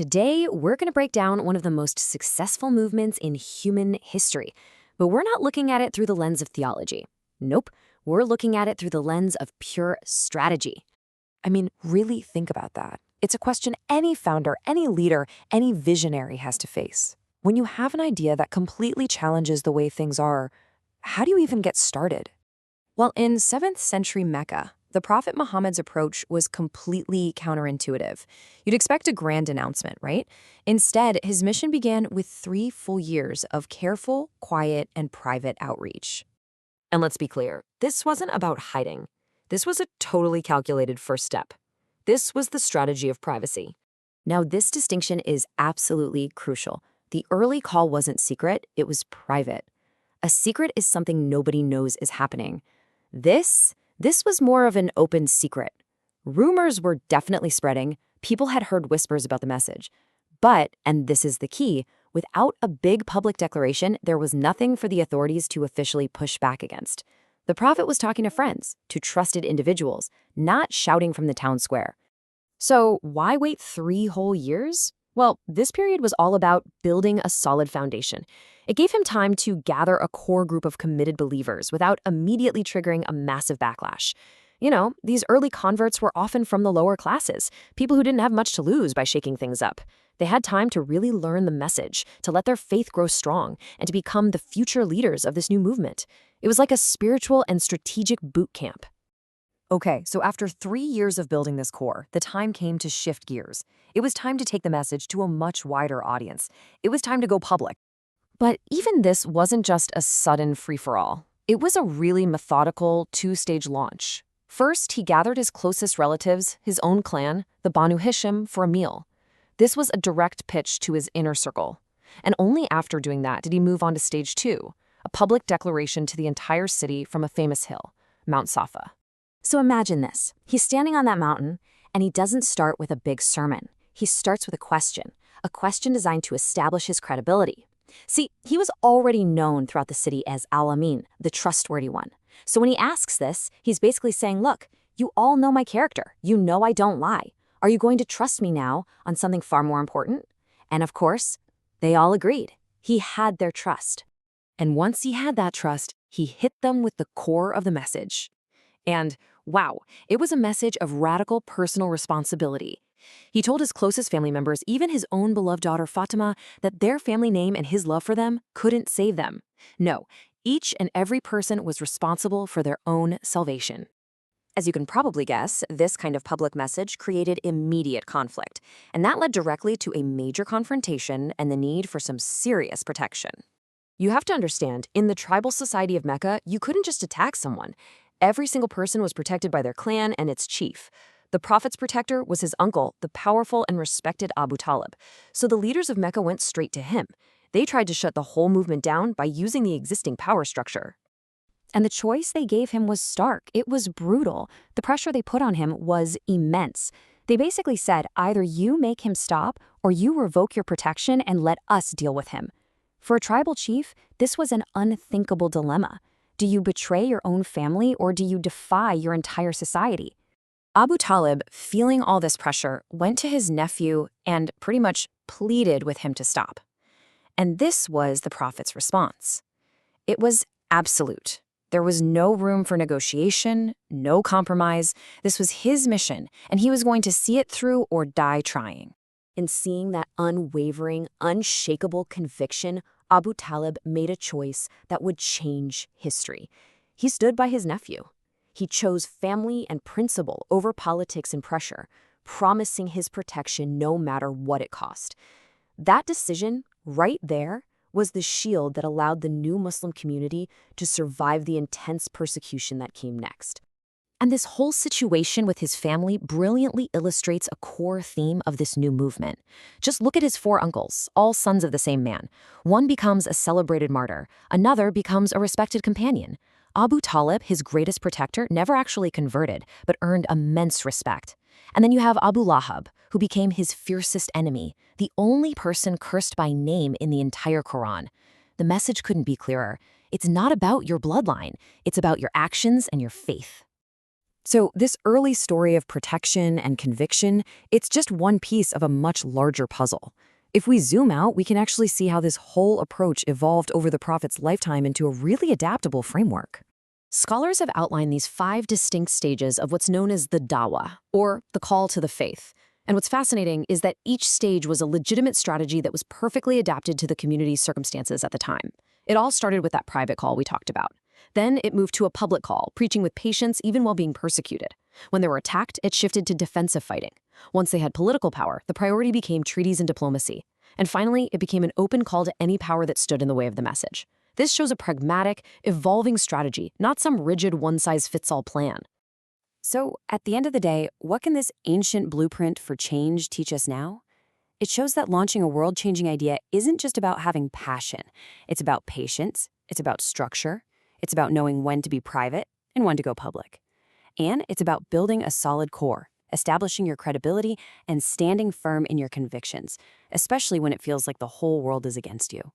Today, we're going to break down one of the most successful movements in human history. But we're not looking at it through the lens of theology. Nope, we're looking at it through the lens of pure strategy. I mean, really think about that. It's a question any founder, any leader, any visionary has to face. When you have an idea that completely challenges the way things are, how do you even get started? Well, in 7th century Mecca, the Prophet Muhammad's approach was completely counterintuitive. You'd expect a grand announcement, right? Instead, his mission began with 3 full years of careful, quiet, and private outreach. And let's be clear, this wasn't about hiding. This was a totally calculated first step. This was the strategy of privacy. Now, this distinction is absolutely crucial. The early call wasn't secret, it was private. A secret is something nobody knows is happening. This was more of an open secret. Rumors were definitely spreading. People had heard whispers about the message. But, and this is the key, without a big public declaration, there was nothing for the authorities to officially push back against. The prophet was talking to friends, to trusted individuals, not shouting from the town square. So why wait 3 whole years? Well, this period was all about building a solid foundation. It gave him time to gather a core group of committed believers without immediately triggering a massive backlash. You know, these early converts were often from the lower classes, people who didn't have much to lose by shaking things up. They had time to really learn the message, to let their faith grow strong, and to become the future leaders of this new movement. It was like a spiritual and strategic boot camp. Okay, so after 3 years of building this core, the time came to shift gears. It was time to take the message to a much wider audience. It was time to go public. But even this wasn't just a sudden free-for-all. It was a really methodical 2-stage launch. First, he gathered his closest relatives, his own clan, the Banu Hisham, for a meal. This was a direct pitch to his inner circle. And only after doing that did he move on to stage 2, a public declaration to the entire city from a famous hill, Mount Safa. So imagine this. He's standing on that mountain, and he doesn't start with a big sermon. He starts with a question designed to establish his credibility. See, he was already known throughout the city as Al-Amin, the trustworthy one. So when he asks this, he's basically saying, look, you all know my character. You know I don't lie. Are you going to trust me now on something far more important? And of course, they all agreed. He had their trust. And once he had that trust, he hit them with the core of the message. And wow, it was a message of radical personal responsibility. He told his closest family members, even his own beloved daughter Fatima, that their family name and his love for them couldn't save them. No, each and every person was responsible for their own salvation. As you can probably guess, this kind of public message created immediate conflict, and that led directly to a major confrontation and the need for some serious protection. You have to understand, in the tribal society of Mecca, you couldn't just attack someone. Every single person was protected by their clan and its chief. The prophet's protector was his uncle, the powerful and respected Abu Talib. So the leaders of Mecca went straight to him. They tried to shut the whole movement down by using the existing power structure. And the choice they gave him was stark. It was brutal. The pressure they put on him was immense. They basically said, either you make him stop or you revoke your protection and let us deal with him. For a tribal chief, this was an unthinkable dilemma. Do you betray your own family or do you defy your entire society? Abu Talib, feeling all this pressure, went to his nephew and pretty much pleaded with him to stop. And this was the prophet's response. It was absolute. There was no room for negotiation, no compromise. This was his mission, and he was going to see it through or die trying. In seeing that unwavering, unshakable conviction, Abu Talib made a choice that would change history. He stood by his nephew. He chose family and principle over politics and pressure, promising his protection no matter what it cost. That decision, right there, was the shield that allowed the new Muslim community to survive the intense persecution that came next. And this whole situation with his family brilliantly illustrates a core theme of this new movement. Just look at his 4 uncles, all sons of the same man. One becomes a celebrated martyr, another becomes a respected companion. Abu Talib, his greatest protector, never actually converted, but earned immense respect. And then you have Abu Lahab, who became his fiercest enemy, the only person cursed by name in the entire Quran. The message couldn't be clearer. It's not about your bloodline, it's about your actions and your faith. So, this early story of protection and conviction, it's just one piece of a much larger puzzle. If we zoom out, we can actually see how this whole approach evolved over the prophet's lifetime into a really adaptable framework. Scholars have outlined these 5 distinct stages of what's known as the dawah, or the call to the faith. And what's fascinating is that each stage was a legitimate strategy that was perfectly adapted to the community's circumstances at the time. It all started with that private call we talked about. Then it moved to a public call, preaching with patience even while being persecuted. When they were attacked, it shifted to defensive fighting. Once they had political power, the priority became treaties and diplomacy. And finally, it became an open call to any power that stood in the way of the message. This shows a pragmatic, evolving strategy, not some rigid one-size-fits-all plan. So, at the end of the day, what can this ancient blueprint for change teach us now? It shows that launching a world-changing idea isn't just about having passion. It's about patience, it's about structure, it's about knowing when to be private and when to go public. And it's about building a solid core, establishing your credibility, and standing firm in your convictions, especially when it feels like the whole world is against you.